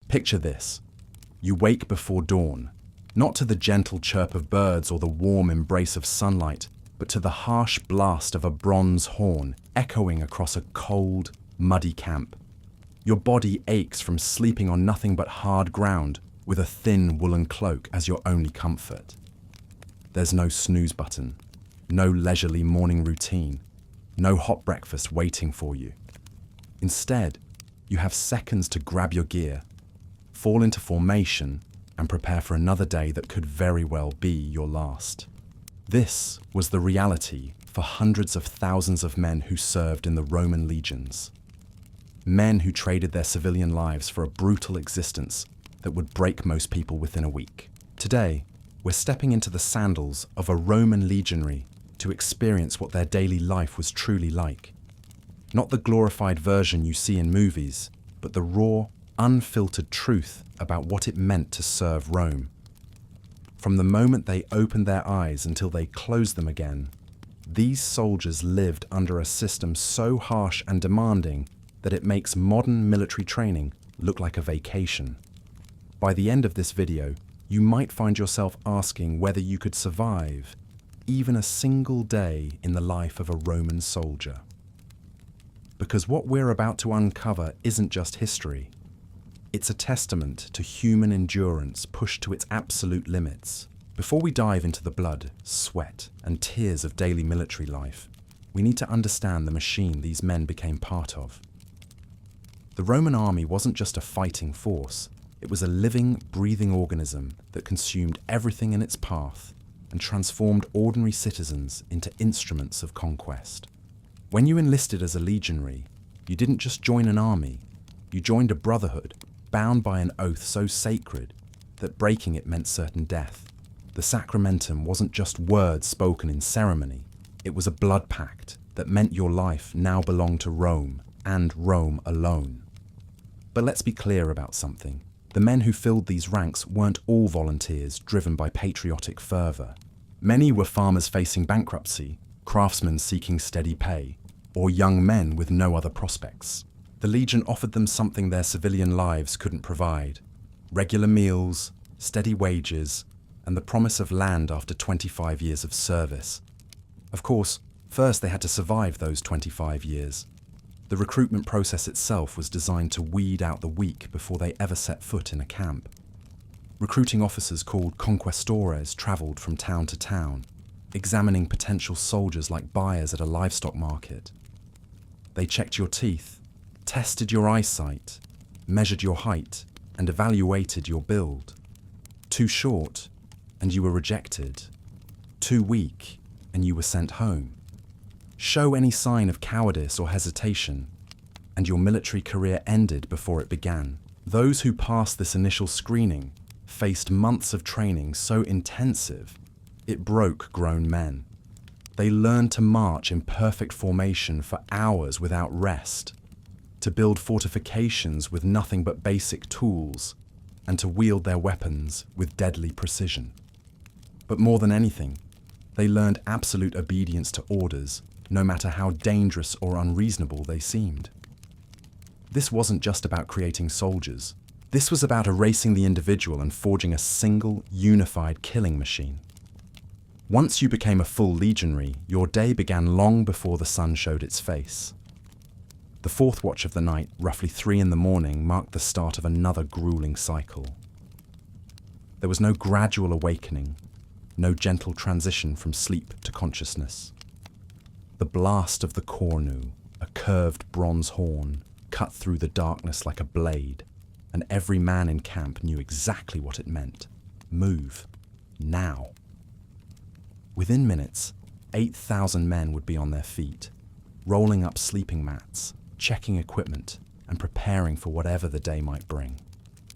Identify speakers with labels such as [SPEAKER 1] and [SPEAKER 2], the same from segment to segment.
[SPEAKER 1] Picture this. You wake before dawn, not to the gentle chirp of birds or the warm embrace of sunlight, but to the harsh blast of a bronze horn echoing across a cold, muddy camp. Your body aches from sleeping on nothing but hard ground with a thin woolen cloak as your only comfort. There's no snooze button, no leisurely morning routine, no hot breakfast waiting for you. Instead, you have seconds to grab your gear, fall into formation, and prepare for another day that could very well be your last. This was the reality for hundreds of thousands of men who served in the Roman legions. Men who traded their civilian lives for a brutal existence that would break most people within a week. Today, we're stepping into the sandals of a Roman legionary to experience what their daily life was truly like. Not the glorified version you see in movies, but the raw, unfiltered truth about what it meant to serve Rome. From the moment they opened their eyes until they closed them again, these soldiers lived under a system so harsh and demanding that it makes modern military training look like a vacation. By the end of this video, you might find yourself asking whether you could survive even a single day in the life of a Roman soldier. Because what we're about to uncover isn't just history. It's a testament to human endurance pushed to its absolute limits. Before we dive into the blood, sweat, and tears of daily military life, we need to understand the machine these men became part of. The Roman army wasn't just a fighting force, it was a living, breathing organism that consumed everything in its path and transformed ordinary citizens into instruments of conquest. When you enlisted as a legionary, you didn't just join an army, you joined a brotherhood bound by an oath so sacred that breaking it meant certain death. The sacramentum wasn't just words spoken in ceremony, it was a blood pact that meant your life now belonged to Rome and Rome alone. But let's be clear about something. The men who filled these ranks weren't all volunteers driven by patriotic fervour. Many were farmers facing bankruptcy, craftsmen seeking steady pay, or young men with no other prospects. The Legion offered them something their civilian lives couldn't provide: regular meals, steady wages, and the promise of land after 25 years of service. Of course, first they had to survive those 25 years. The recruitment process itself was designed to weed out the weak before they ever set foot in a camp. Recruiting officers called conquistores travelled from town to town, examining potential soldiers like buyers at a livestock market. They checked your teeth, tested your eyesight, measured your height, and evaluated your build. Too short, and you were rejected. Too weak, and you were sent home. Show any sign of cowardice or hesitation, and your military career ended before it began. Those who passed this initial screening faced months of training so intensive, it broke grown men. They learned to march in perfect formation for hours without rest, to build fortifications with nothing but basic tools, and to wield their weapons with deadly precision. But more than anything, they learned absolute obedience to orders, no matter how dangerous or unreasonable they seemed. This wasn't just about creating soldiers. This was about erasing the individual and forging a single, unified killing machine. Once you became a full legionary, your day began long before the sun showed its face. The fourth watch of the night, roughly 3 a.m, marked the start of another grueling cycle. There was no gradual awakening, no gentle transition from sleep to consciousness. The blast of the cornu, a curved bronze horn, cut through the darkness like a blade, and every man in camp knew exactly what it meant. Move. Now. Within minutes, 8,000 men would be on their feet, rolling up sleeping mats, checking equipment, and preparing for whatever the day might bring.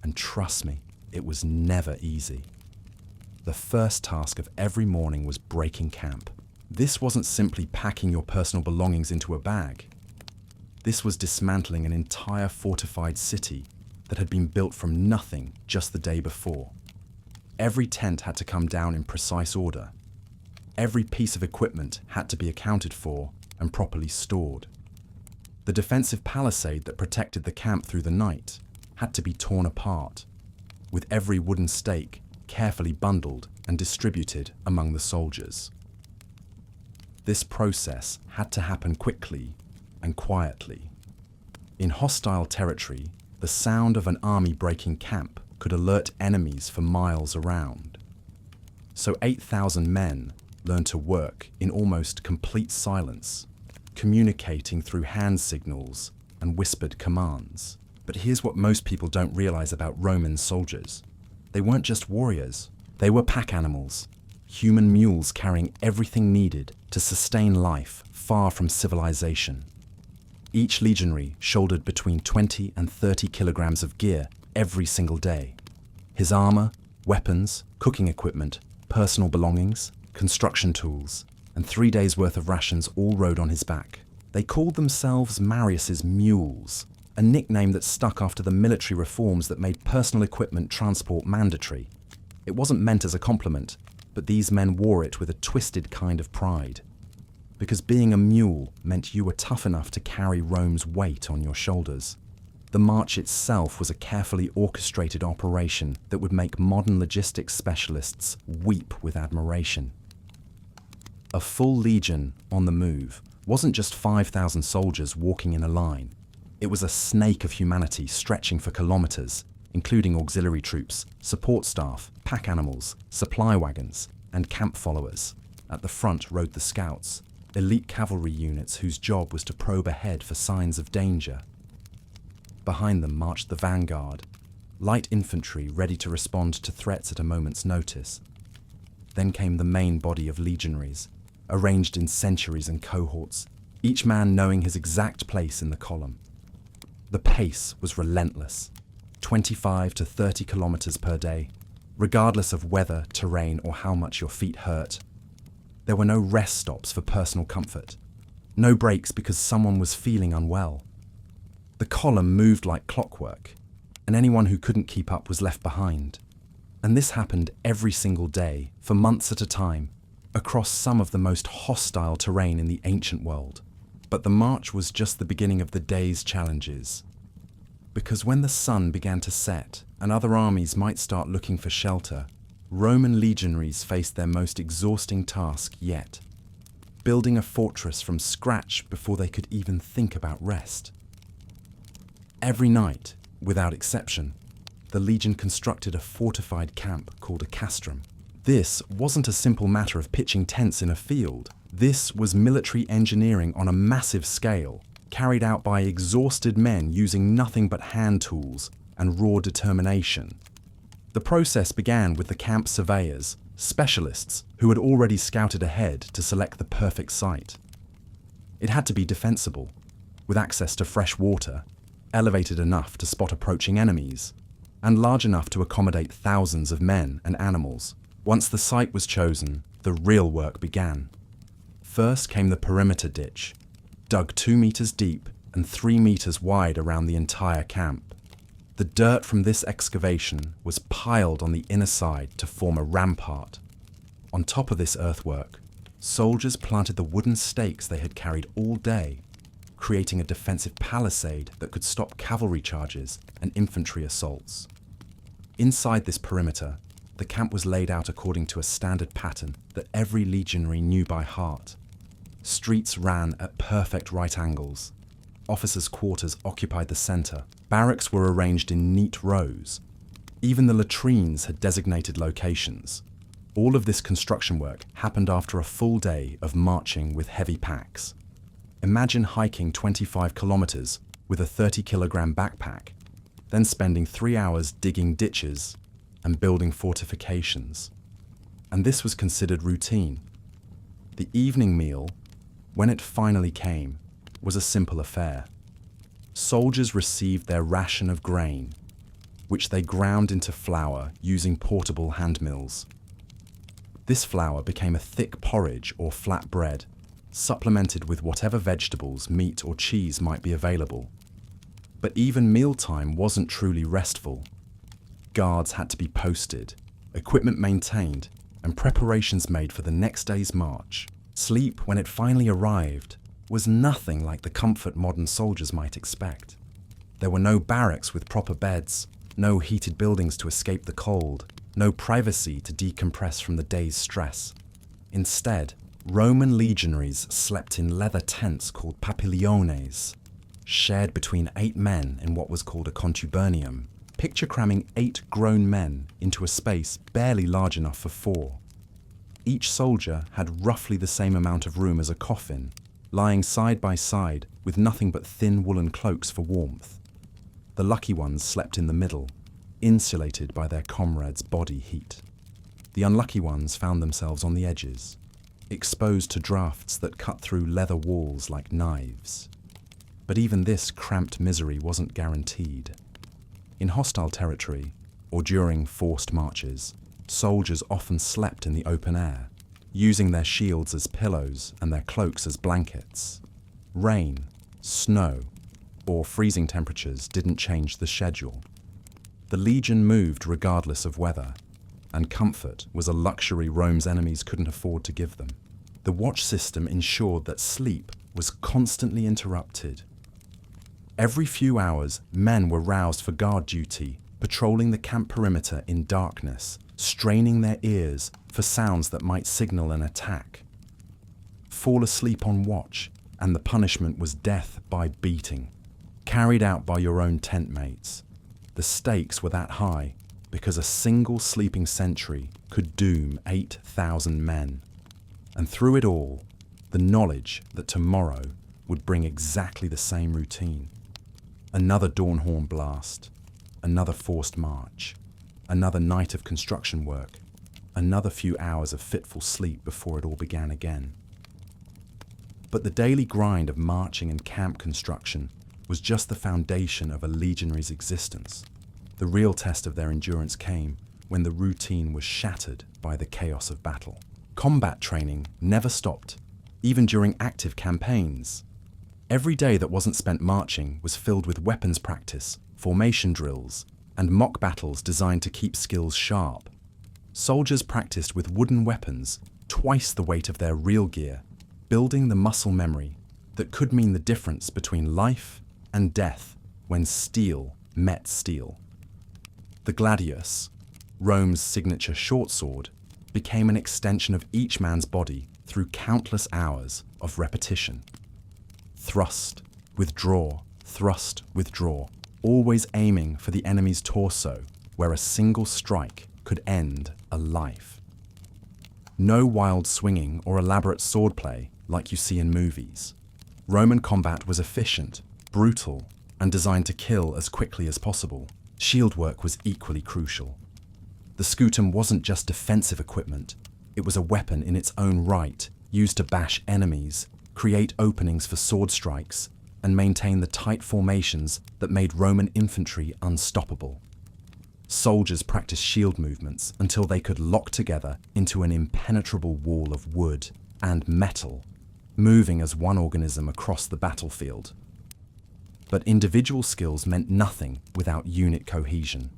[SPEAKER 1] And trust me, it was never easy. The first task of every morning was breaking camp. This wasn't simply packing your personal belongings into a bag. This was dismantling an entire fortified city that had been built from nothing just the day before. Every tent had to come down in precise order. Every piece of equipment had to be accounted for and properly stored. The defensive palisade that protected the camp through the night had to be torn apart, with every wooden stake carefully bundled and distributed among the soldiers. This process had to happen quickly and quietly. In hostile territory, the sound of an army breaking camp could alert enemies for miles around. So 8,000 men learned to work in almost complete silence, communicating through hand signals and whispered commands. But here's what most people don't realize about Roman soldiers. They weren't just warriors, they were pack animals, human mules carrying everything needed to sustain life far from civilization. Each legionary shouldered between 20 and 30 kilograms of gear every single day. His armor, weapons, cooking equipment, personal belongings, construction tools, and 3 days' worth of rations all rode on his back. They called themselves Marius's mules, a nickname that stuck after the military reforms that made personal equipment transport mandatory. It wasn't meant as a compliment, but these men wore it with a twisted kind of pride. Because being a mule meant you were tough enough to carry Rome's weight on your shoulders. The march itself was a carefully orchestrated operation that would make modern logistics specialists weep with admiration. A full legion on the move wasn't just 5,000 soldiers walking in a line. It was a snake of humanity stretching for kilometers, including auxiliary troops, support staff, pack animals, supply wagons, and camp followers. At the front rode the scouts, elite cavalry units whose job was to probe ahead for signs of danger. Behind them marched the vanguard, light infantry ready to respond to threats at a moment's notice. Then came the main body of legionaries, arranged in centuries and cohorts, each man knowing his exact place in the column. The pace was relentless, 25 to 30 kilometers per day, regardless of weather, terrain, or how much your feet hurt. There were no rest stops for personal comfort, no breaks because someone was feeling unwell. The column moved like clockwork, and anyone who couldn't keep up was left behind. And this happened every single day, for months at a time, across some of the most hostile terrain in the ancient world. But the march was just the beginning of the day's challenges. Because when the sun began to set and other armies might start looking for shelter, Roman legionaries faced their most exhausting task yet, building a fortress from scratch before they could even think about rest. Every night, without exception, the legion constructed a fortified camp called a castrum. This wasn't a simple matter of pitching tents in a field. This was military engineering on a massive scale, carried out by exhausted men using nothing but hand tools and raw determination. The process began with the camp surveyors, specialists who had already scouted ahead to select the perfect site. It had to be defensible, with access to fresh water, elevated enough to spot approaching enemies, and large enough to accommodate thousands of men and animals. Once the site was chosen, the real work began. First came the perimeter ditch, dug 2 meters deep and 3 meters wide around the entire camp. The dirt from this excavation was piled on the inner side to form a rampart. On top of this earthwork, soldiers planted the wooden stakes they had carried all day, creating a defensive palisade that could stop cavalry charges and infantry assaults. Inside this perimeter, the camp was laid out according to a standard pattern that every legionary knew by heart. Streets ran at perfect right angles. Officers' quarters occupied the center. Barracks were arranged in neat rows. Even the latrines had designated locations. All of this construction work happened after a full day of marching with heavy packs. Imagine hiking 25 kilometers with a 30-kilogram backpack, then spending 3 hours digging ditches and building fortifications. And this was considered routine. The evening meal, when it finally came, was a simple affair. Soldiers received their ration of grain, which they ground into flour using portable hand mills. This flour became a thick porridge or flat bread, supplemented with whatever vegetables, meat, or cheese might be available. But even mealtime wasn't truly restful. Guards had to be posted, equipment maintained, and preparations made for the next day's march. Sleep, when it finally arrived, was nothing like the comfort modern soldiers might expect. There were no barracks with proper beds, no heated buildings to escape the cold, no privacy to decompress from the day's stress. Instead, Roman legionaries slept in leather tents called papiliones, shared between 8 men in what was called a contubernium. Picture cramming 8 grown men into a space barely large enough for 4. Each soldier had roughly the same amount of room as a coffin, lying side by side with nothing but thin woolen cloaks for warmth. The lucky ones slept in the middle, insulated by their comrades' body heat. The unlucky ones found themselves on the edges, exposed to drafts that cut through leather walls like knives. But even this cramped misery wasn't guaranteed. In hostile territory, or during forced marches, soldiers often slept in the open air, using their shields as pillows and their cloaks as blankets. Rain, snow, or freezing temperatures didn't change the schedule. The legion moved regardless of weather, and comfort was a luxury Rome's enemies couldn't afford to give them. The watch system ensured that sleep was constantly interrupted. Every few hours, men were roused for guard duty, patrolling the camp perimeter in darkness, straining their ears for sounds that might signal an attack. Fall asleep on watch, and the punishment was death by beating, carried out by your own tent mates. The stakes were that high because a single sleeping sentry could doom 8,000 men. And through it all, the knowledge that tomorrow would bring exactly the same routine. Another dawn horn blast, another forced march, another night of construction work, another few hours of fitful sleep before it all began again. But the daily grind of marching and camp construction was just the foundation of a legionary's existence. The real test of their endurance came when the routine was shattered by the chaos of battle. Combat training never stopped, even during active campaigns. Every day that wasn't spent marching was filled with weapons practice, formation drills, and mock battles designed to keep skills sharp. Soldiers practiced with wooden weapons, twice the weight of their real gear, building the muscle memory that could mean the difference between life and death when steel met steel. The gladius, Rome's signature short sword, became an extension of each man's body through countless hours of repetition. Thrust, withdraw, always aiming for the enemy's torso, where a single strike could end a life. No wild swinging or elaborate swordplay like you see in movies. Roman combat was efficient, brutal, and designed to kill as quickly as possible. Shield work was equally crucial. The scutum wasn't just defensive equipment, it was a weapon in its own right, used to bash enemies, create openings for sword strikes, and maintain the tight formations that made Roman infantry unstoppable. Soldiers practiced shield movements until they could lock together into an impenetrable wall of wood and metal, moving as one organism across the battlefield. But individual skills meant nothing without unit cohesion.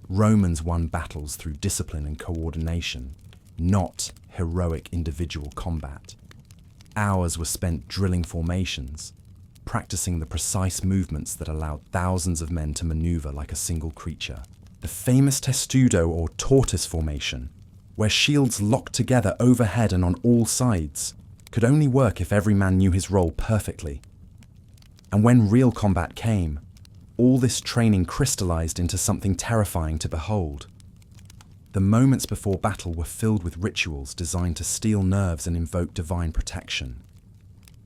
[SPEAKER 1] Romans won battles through discipline and coordination, not heroic individual combat. Hours were spent drilling formations, practicing the precise movements that allowed thousands of men to maneuver like a single creature. The famous testudo or tortoise formation, where shields locked together overhead and on all sides, could only work if every man knew his role perfectly. And when real combat came, all this training crystallized into something terrifying to behold. The moments before battle were filled with rituals designed to steel nerves and invoke divine protection.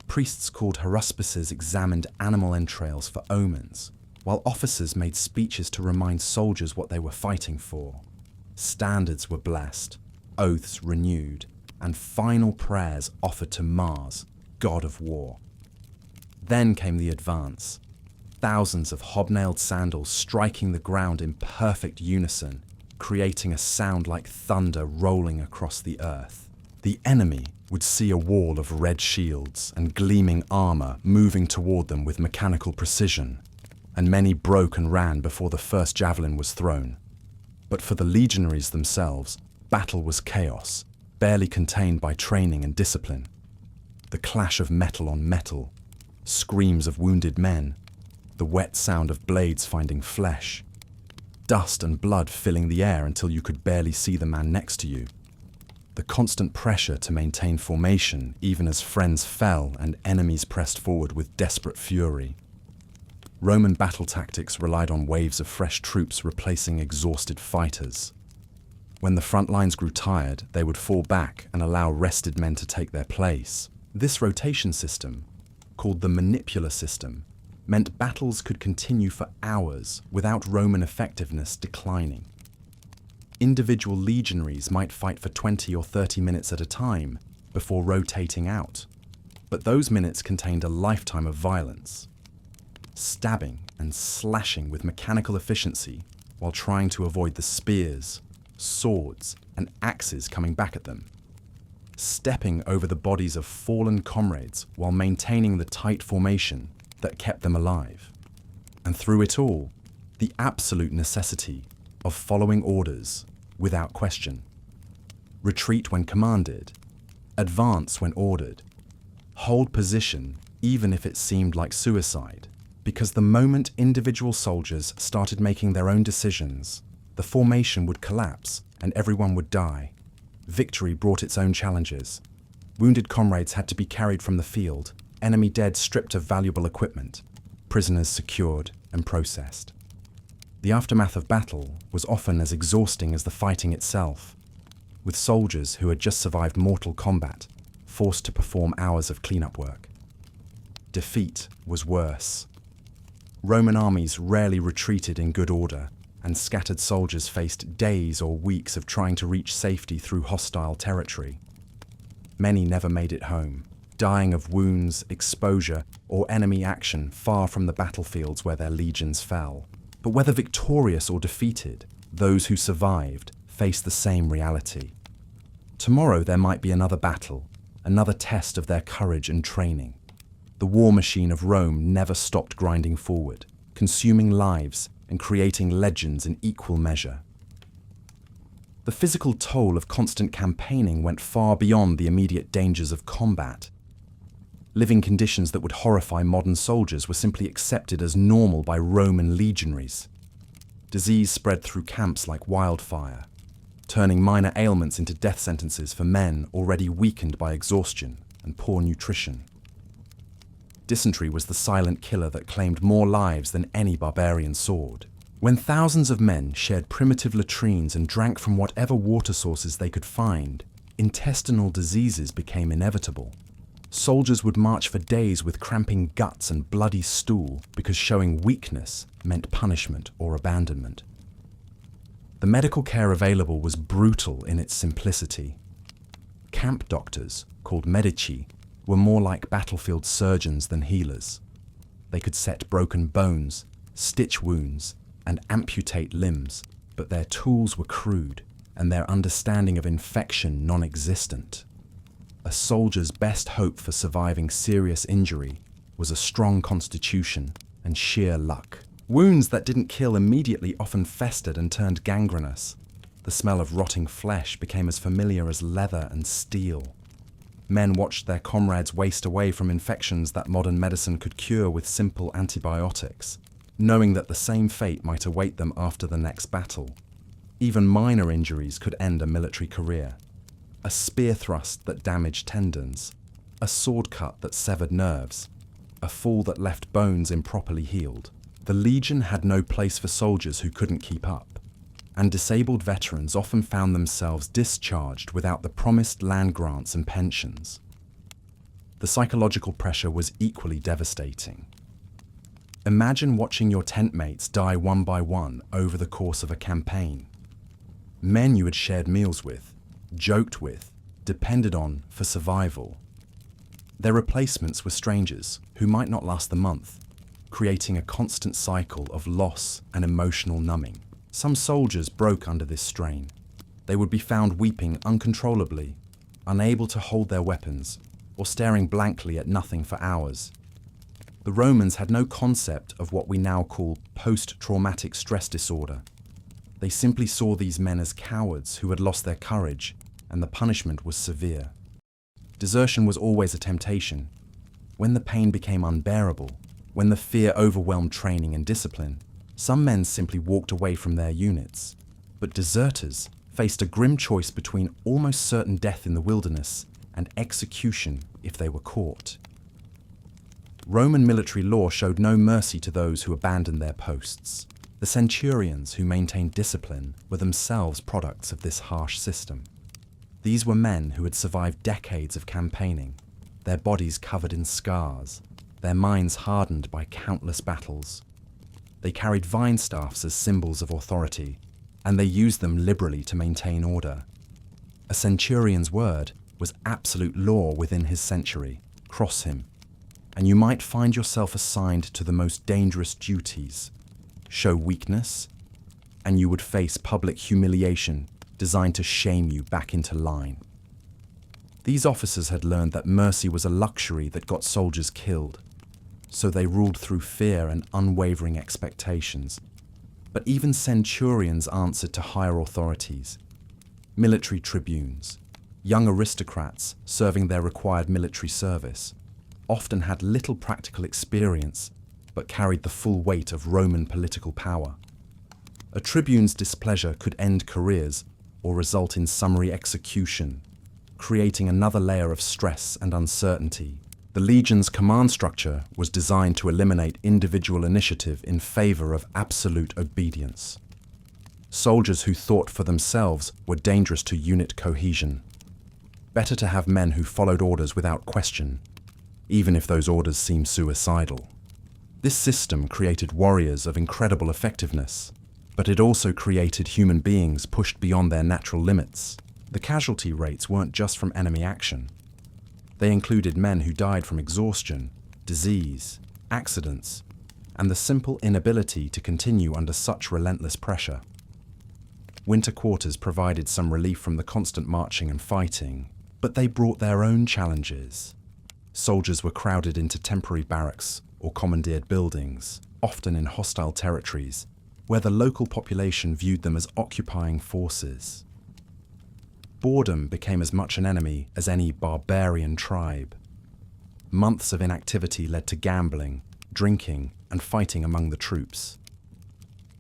[SPEAKER 1] Priests called haruspices examined animal entrails for omens, while officers made speeches to remind soldiers what they were fighting for. Standards were blessed, oaths renewed, and final prayers offered to Mars, god of war. Then came the advance. Thousands of hobnailed sandals striking the ground in perfect unison, creating a sound like thunder rolling across the earth. The enemy would see a wall of red shields and gleaming armor moving toward them with mechanical precision, and many broke and ran before the first javelin was thrown. But for the legionaries themselves, battle was chaos, barely contained by training and discipline. The clash of metal on metal, screams of wounded men, the wet sound of blades finding flesh, dust and blood filling the air until you could barely see the man next to you, the constant pressure to maintain formation even as friends fell and enemies pressed forward with desperate fury. Roman battle tactics relied on waves of fresh troops replacing exhausted fighters. When the front lines grew tired, they would fall back and allow rested men to take their place. This rotation system, called the manipular system, meant battles could continue for hours without Roman effectiveness declining. Individual legionaries might fight for 20 or 30 minutes at a time before rotating out, but those minutes contained a lifetime of violence, stabbing and slashing with mechanical efficiency while trying to avoid the spears, swords, and axes coming back at them, stepping over the bodies of fallen comrades while maintaining the tight formation that kept them alive. And through it all, the absolute necessity of following orders without question. Retreat when commanded, advance when ordered, hold position even if it seemed like suicide, because the moment individual soldiers started making their own decisions, the formation would collapse and everyone would die. Victory brought its own challenges. Wounded comrades had to be carried from the field, enemy dead stripped of valuable equipment, prisoners secured and processed. The aftermath of battle was often as exhausting as the fighting itself, with soldiers who had just survived mortal combat forced to perform hours of cleanup work. Defeat was worse. Roman armies rarely retreated in good order, and scattered soldiers faced days or weeks of trying to reach safety through hostile territory. Many never made it home, dying of wounds, exposure, or enemy action far from the battlefields where their legions fell. But whether victorious or defeated, those who survived faced the same reality. Tomorrow there might be another battle, another test of their courage and training. The war machine of Rome never stopped grinding forward, consuming lives and creating legends in equal measure. The physical toll of constant campaigning went far beyond the immediate dangers of combat. Living conditions that would horrify modern soldiers were simply accepted as normal by Roman legionaries. Disease spread through camps like wildfire, turning minor ailments into death sentences for men already weakened by exhaustion and poor nutrition. Dysentery was the silent killer that claimed more lives than any barbarian sword. When thousands of men shared primitive latrines and drank from whatever water sources they could find, intestinal diseases became inevitable. Soldiers would march for days with cramping guts and bloody stool because showing weakness meant punishment or abandonment. The medical care available was brutal in its simplicity. Camp doctors, called medici, were more like battlefield surgeons than healers. They could set broken bones, stitch wounds, and amputate limbs, but their tools were crude and their understanding of infection non-existent. A soldier's best hope for surviving serious injury was a strong constitution and sheer luck. Wounds that didn't kill immediately often festered and turned gangrenous. The smell of rotting flesh became as familiar as leather and steel. Men watched their comrades waste away from infections that modern medicine could cure with simple antibiotics, knowing that the same fate might await them after the next battle. Even minor injuries could end a military career. A spear thrust that damaged tendons, a sword cut that severed nerves, a fall that left bones improperly healed. The Legion had no place for soldiers who couldn't keep up, and disabled veterans often found themselves discharged without the promised land grants and pensions. The psychological pressure was equally devastating. Imagine watching your tent mates die one by one over the course of a campaign. Men you had shared meals with, joked with, depended on for survival. Their replacements were strangers who might not last the month, creating a constant cycle of loss and emotional numbing. Some soldiers broke under this strain. They would be found weeping uncontrollably, unable to hold their weapons, or staring blankly at nothing for hours. The Romans had no concept of what we now call post-traumatic stress disorder. They simply saw these men as cowards who had lost their courage, and the punishment was severe. Desertion was always a temptation. When the pain became unbearable, When the fear overwhelmed training and discipline, some men simply walked away from their units. But deserters faced a grim choice between almost certain death in the wilderness and execution if they were caught. Roman military law showed no mercy to those who abandoned their posts. The centurions who maintained discipline were themselves products of this harsh system. These were men who had survived decades of campaigning, their bodies covered in scars, their minds hardened by countless battles. They carried vine staffs as symbols of authority, and they used them liberally to maintain order. A centurion's word was absolute law within his century. Cross him, and you might find yourself assigned to the most dangerous duties. Show weakness, and you would face public humiliation designed to shame you back into line. These officers had learned that mercy was a luxury that got soldiers killed, so they ruled through fear and unwavering expectations. But even centurions answered to higher authorities. Military tribunes, young aristocrats serving their required military service, often had little practical experience but carried the full weight of Roman political power. A tribune's displeasure could end careers or result in summary execution, creating another layer of stress and uncertainty. The legion's command structure was designed to eliminate individual initiative in favor of absolute obedience. Soldiers who thought for themselves were dangerous to unit cohesion. Better to have men who followed orders without question, even if those orders seemed suicidal. This system created warriors of incredible effectiveness, but it also created human beings pushed beyond their natural limits. The casualty rates weren't just from enemy action. They included men who died from exhaustion, disease, accidents, and the simple inability to continue under such relentless pressure. Winter quarters provided some relief from the constant marching and fighting, but they brought their own challenges. Soldiers were crowded into temporary barracks or commandeered buildings, often in hostile territories, where the local population viewed them as occupying forces. Boredom became as much an enemy as any barbarian tribe. Months of inactivity led to gambling, drinking, and fighting among the troops.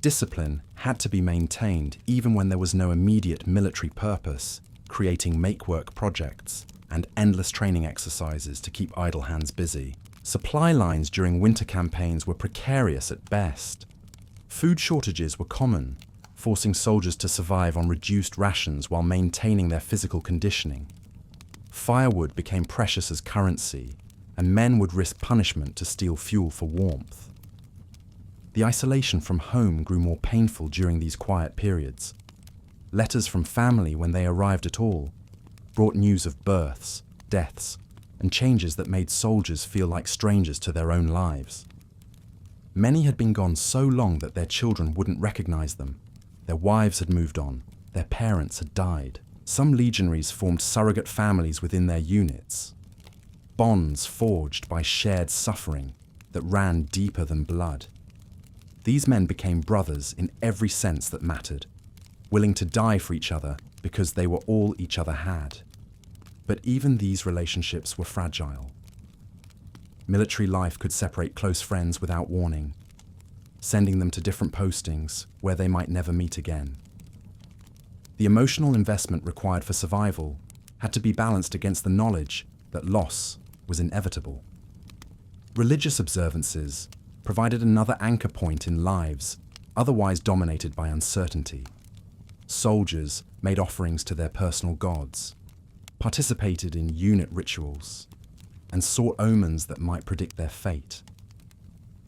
[SPEAKER 1] Discipline had to be maintained even when there was no immediate military purpose, creating make-work projects and endless training exercises to keep idle hands busy. Supply lines during winter campaigns were precarious at best. Food shortages were common, forcing soldiers to survive on reduced rations while maintaining their physical conditioning. Firewood became precious as currency, and men would risk punishment to steal fuel for warmth. The isolation from home grew more painful during these quiet periods. Letters from family, when they arrived at all, brought news of births, deaths, and changes that made soldiers feel like strangers to their own lives. Many had been gone so long that their children wouldn't recognize them. Their wives had moved on, their parents had died. Some legionaries formed surrogate families within their units. Bonds forged by shared suffering that ran deeper than blood. These men became brothers in every sense that mattered, willing to die for each other because they were all each other had. But even these relationships were fragile. Military life could separate close friends without warning, sending them to different postings where they might never meet again. The emotional investment required for survival had to be balanced against the knowledge that loss was inevitable. Religious observances provided another anchor point in lives otherwise dominated by uncertainty. Soldiers made offerings to their personal gods, participated in unit rituals, and sought omens that might predict their fate.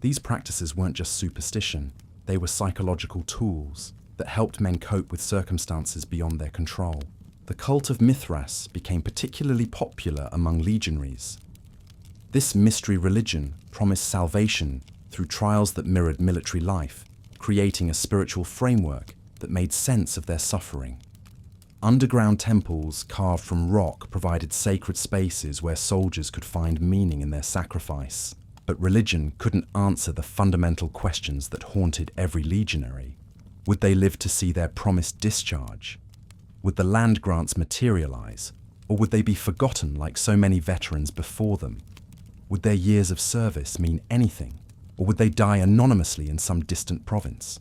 [SPEAKER 1] These practices weren't just superstition, they were psychological tools that helped men cope with circumstances beyond their control. The cult of Mithras became particularly popular among legionaries. This mystery religion promised salvation through trials that mirrored military life, creating a spiritual framework that made sense of their suffering. Underground temples carved from rock provided sacred spaces where soldiers could find meaning in their sacrifice. But religion couldn't answer the fundamental questions that haunted every legionary. Would they live to see their promised discharge? Would the land grants materialize? Or would they be forgotten like so many veterans before them? Would their years of service mean anything? Or would they die anonymously in some distant province?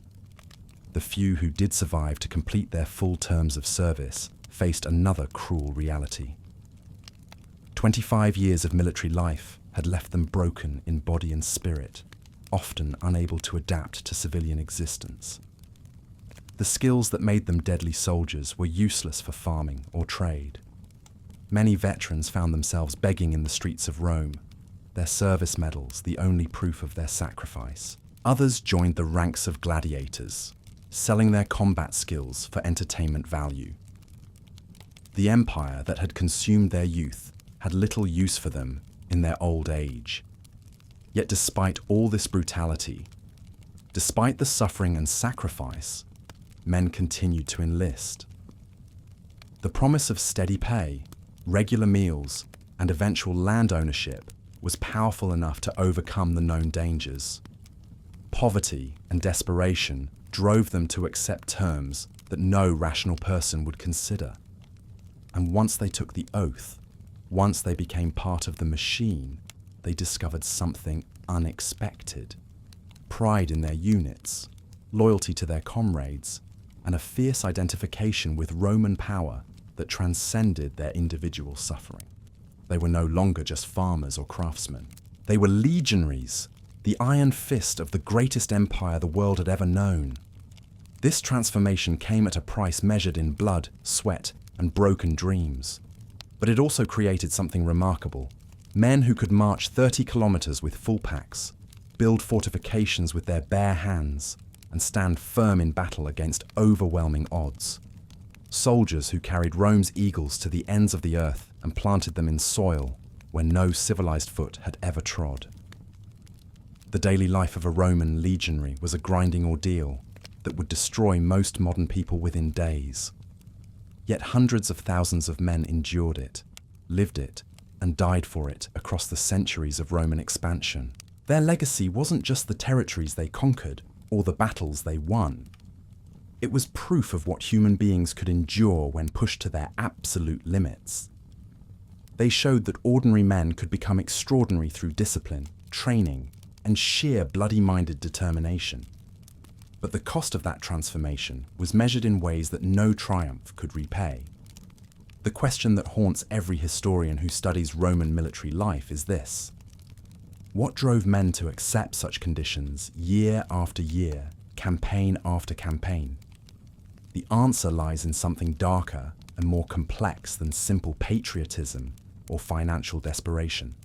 [SPEAKER 1] The few who did survive to complete their full terms of service faced another cruel reality. 25 years of military life had left them broken in body and spirit, often unable to adapt to civilian existence. The skills that made them deadly soldiers were useless for farming or trade. Many veterans found themselves begging in the streets of Rome, their service medals the only proof of their sacrifice. Others joined the ranks of gladiators, selling their combat skills for entertainment value. The empire that had consumed their youth had little use for them in their old age. Yet despite all this brutality, despite the suffering and sacrifice, men continued to enlist. The promise of steady pay, regular meals, and eventual land ownership was powerful enough to overcome the known dangers. Poverty and desperation drove them to accept terms that no rational person would consider. And once they took the oath, once they became part of the machine, they discovered something unexpected. Pride in their units, loyalty to their comrades, and a fierce identification with Roman power that transcended their individual suffering. They were no longer just farmers or craftsmen. They were legionaries, the iron fist of the greatest empire the world had ever known. This transformation came at a price measured in blood, sweat, and broken dreams. But it also created something remarkable. Men who could march 30 kilometers with full packs, build fortifications with their bare hands, and stand firm in battle against overwhelming odds. Soldiers who carried Rome's eagles to the ends of the earth and planted them in soil where no civilized foot had ever trod. The daily life of a Roman legionary was a grinding ordeal that would destroy most modern people within days. Yet hundreds of thousands of men endured it, lived it, and died for it across the centuries of Roman expansion. Their legacy wasn't just the territories they conquered or the battles they won. It was proof of what human beings could endure when pushed to their absolute limits. They showed that ordinary men could become extraordinary through discipline, training, and sheer bloody-minded determination. But the cost of that transformation was measured in ways that no triumph could repay. The question that haunts every historian who studies Roman military life is this: what drove men to accept such conditions year after year, campaign after campaign? The answer lies in something darker and more complex than simple patriotism or financial desperation.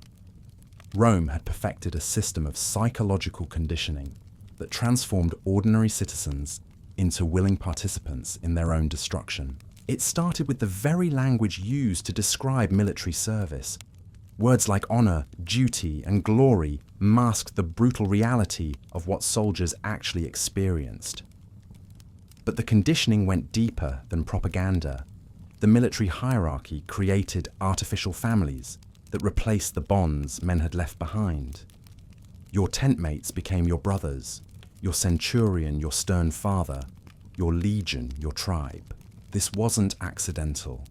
[SPEAKER 1] Rome had perfected a system of psychological conditioning that transformed ordinary citizens into willing participants in their own destruction. It started with the very language used to describe military service. Words like honor, duty, and glory masked the brutal reality of what soldiers actually experienced. But the conditioning went deeper than propaganda. The military hierarchy created artificial families that replaced the bonds men had left behind. Your tent mates became your brothers, your centurion your stern father, your legion your tribe. This wasn't accidental.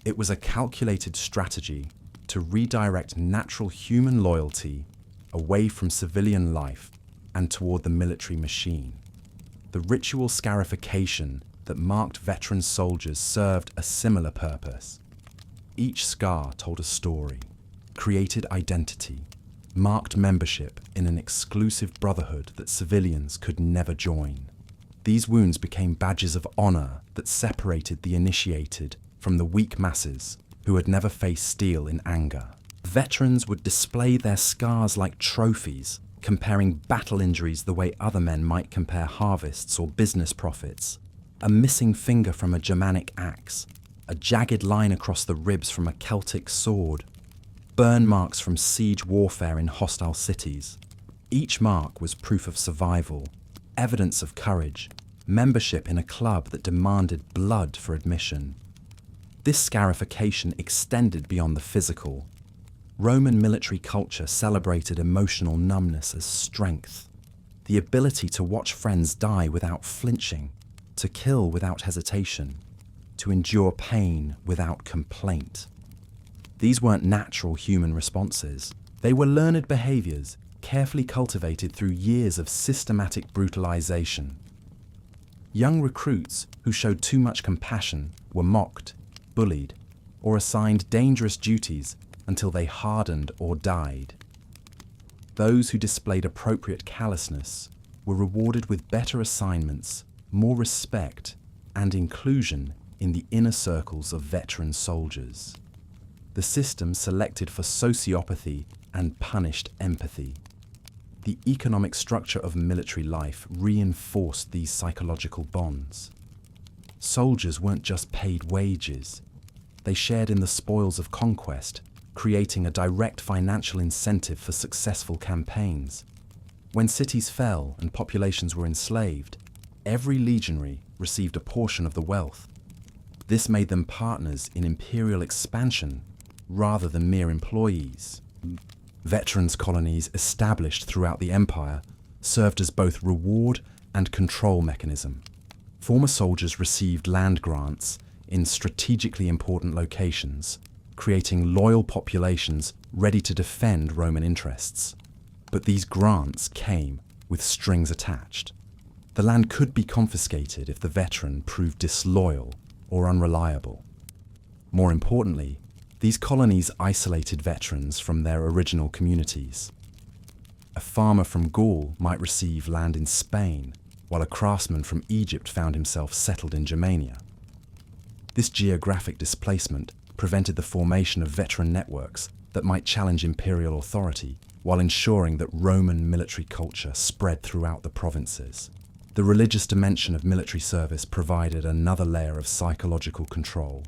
[SPEAKER 1] It was a calculated strategy to redirect natural human loyalty away from civilian life and toward the military machine. The ritual scarification that marked veteran soldiers served a similar purpose. Each scar told a story, created identity, marked membership in an exclusive brotherhood that civilians could never join. These wounds became badges of honor that separated the initiated from the weak masses who had never faced steel in anger. Veterans would display their scars like trophies, comparing battle injuries the way other men might compare harvests or business profits. A missing finger from a Germanic axe, a jagged line across the ribs from a Celtic sword, burn marks from siege warfare in hostile cities. Each mark was proof of survival, evidence of courage, membership in a club that demanded blood for admission. This scarification extended beyond the physical. Roman military culture celebrated emotional numbness as strength, the ability to watch friends die without flinching, to kill without hesitation, to endure pain without complaint. These weren't natural human responses. They were learned behaviors carefully cultivated through years of systematic brutalization. Young recruits who showed too much compassion were mocked, bullied, or assigned dangerous duties until they hardened or died. Those who displayed appropriate callousness were rewarded with better assignments, more respect, and inclusion in the inner circles of veteran soldiers. The system selected for sociopathy and punished empathy. The economic structure of military life reinforced these psychological bonds. Soldiers weren't just paid wages. They shared in the spoils of conquest, creating a direct financial incentive for successful campaigns. When cities fell and populations were enslaved, every legionary received a portion of the wealth. This made them partners in imperial expansion rather than mere employees. Veterans colonies established throughout the empire served as both reward and control mechanism. Former soldiers received land grants in strategically important locations, creating loyal populations ready to defend Roman interests. But these grants came with strings attached. The land could be confiscated if the veteran proved disloyal or unreliable. More importantly, these colonies isolated veterans from their original communities. A farmer from Gaul might receive land in Spain, while a craftsman from Egypt found himself settled in Germania. This geographic displacement prevented the formation of veteran networks that might challenge imperial authority while ensuring that Roman military culture spread throughout the provinces. The religious dimension of military service provided another layer of psychological control.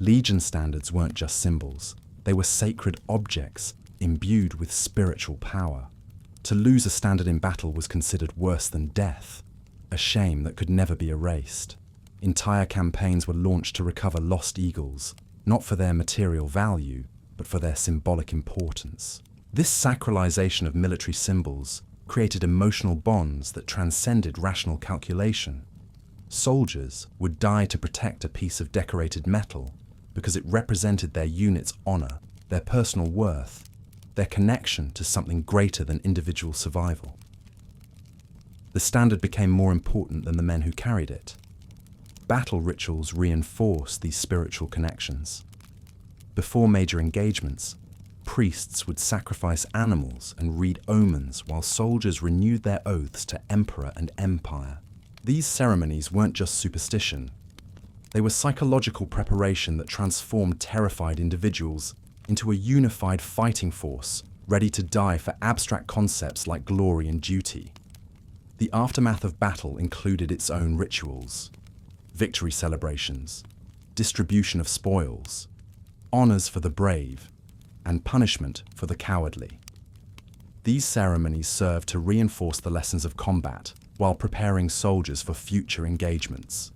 [SPEAKER 1] Legion standards weren't just symbols, they were sacred objects imbued with spiritual power. To lose a standard in battle was considered worse than death, a shame that could never be erased. Entire campaigns were launched to recover lost eagles, not for their material value, but for their symbolic importance. This sacralization of military symbols created emotional bonds that transcended rational calculation. Soldiers would die to protect a piece of decorated metal because it represented their unit's honor, their personal worth, their connection to something greater than individual survival. The standard became more important than the men who carried it. Battle rituals reinforced these spiritual connections. Before major engagements, priests would sacrifice animals and read omens while soldiers renewed their oaths to emperor and empire. These ceremonies weren't just superstition. They were psychological preparation that transformed terrified individuals into a unified fighting force ready to die for abstract concepts like glory and duty. The aftermath of battle included its own rituals: victory celebrations, distribution of spoils, honors for the brave, and punishment for the cowardly. These ceremonies served to reinforce the lessons of combat while preparing soldiers for future engagements.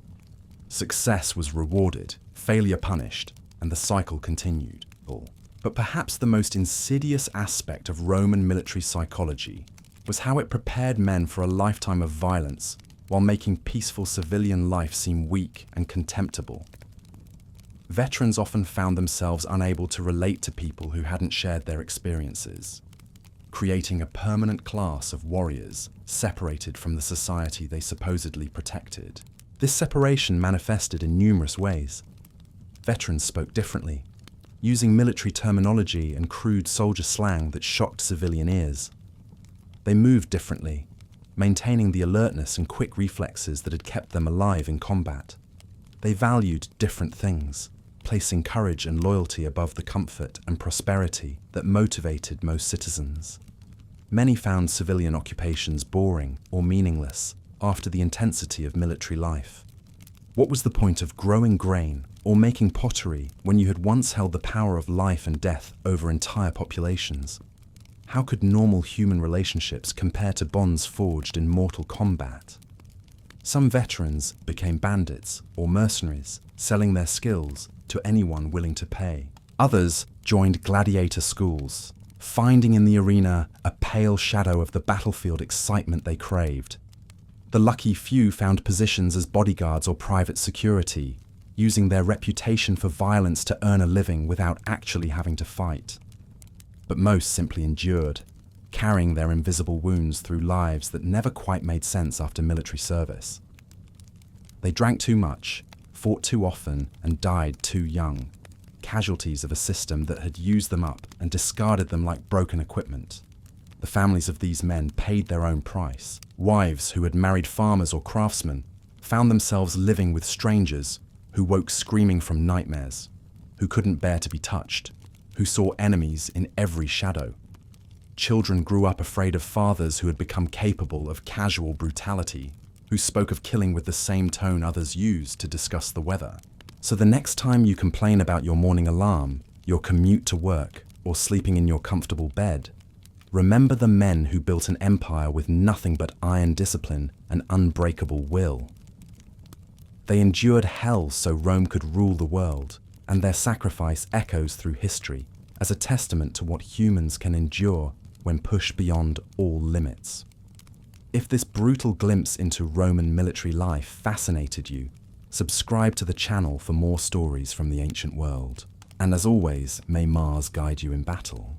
[SPEAKER 1] Success was rewarded, failure punished, and the cycle continued. But perhaps the most insidious aspect of Roman military psychology was how it prepared men for a lifetime of violence while making peaceful civilian life seem weak and contemptible. Veterans often found themselves unable to relate to people who hadn't shared their experiences, creating a permanent class of warriors separated from the society they supposedly protected. This separation manifested in numerous ways. Veterans spoke differently, using military terminology and crude soldier slang that shocked civilian ears. They moved differently, maintaining the alertness and quick reflexes that had kept them alive in combat. They valued different things, placing courage and loyalty above the comfort and prosperity that motivated most citizens. Many found civilian occupations boring or meaningless after the intensity of military life. What was the point of growing grain or making pottery when you had once held the power of life and death over entire populations? How could normal human relationships compare to bonds forged in mortal combat? Some veterans became bandits or mercenaries, selling their skills to anyone willing to pay. Others joined gladiator schools, finding in the arena a pale shadow of the battlefield excitement they craved. The lucky few found positions as bodyguards or private security, using their reputation for violence to earn a living without actually having to fight. But most simply endured, carrying their invisible wounds through lives that never quite made sense after military service. They drank too much, fought too often, and died too young, casualties of a system that had used them up and discarded them like broken equipment. The families of these men paid their own price. Wives who had married farmers or craftsmen found themselves living with strangers who woke screaming from nightmares, who couldn't bear to be touched, who saw enemies in every shadow. Children grew up afraid of fathers who had become capable of casual brutality, who spoke of killing with the same tone others used to discuss the weather. So the next time you complain about your morning alarm, your commute to work, or sleeping in your comfortable bed, remember the men who built an empire with nothing but iron discipline and unbreakable will. They endured hell so Rome could rule the world, and their sacrifice echoes through history as a testament to what humans can endure when pushed beyond all limits. If this brutal glimpse into Roman military life fascinated you, subscribe to the channel for more stories from the ancient world. And as always, may Mars guide you in battle.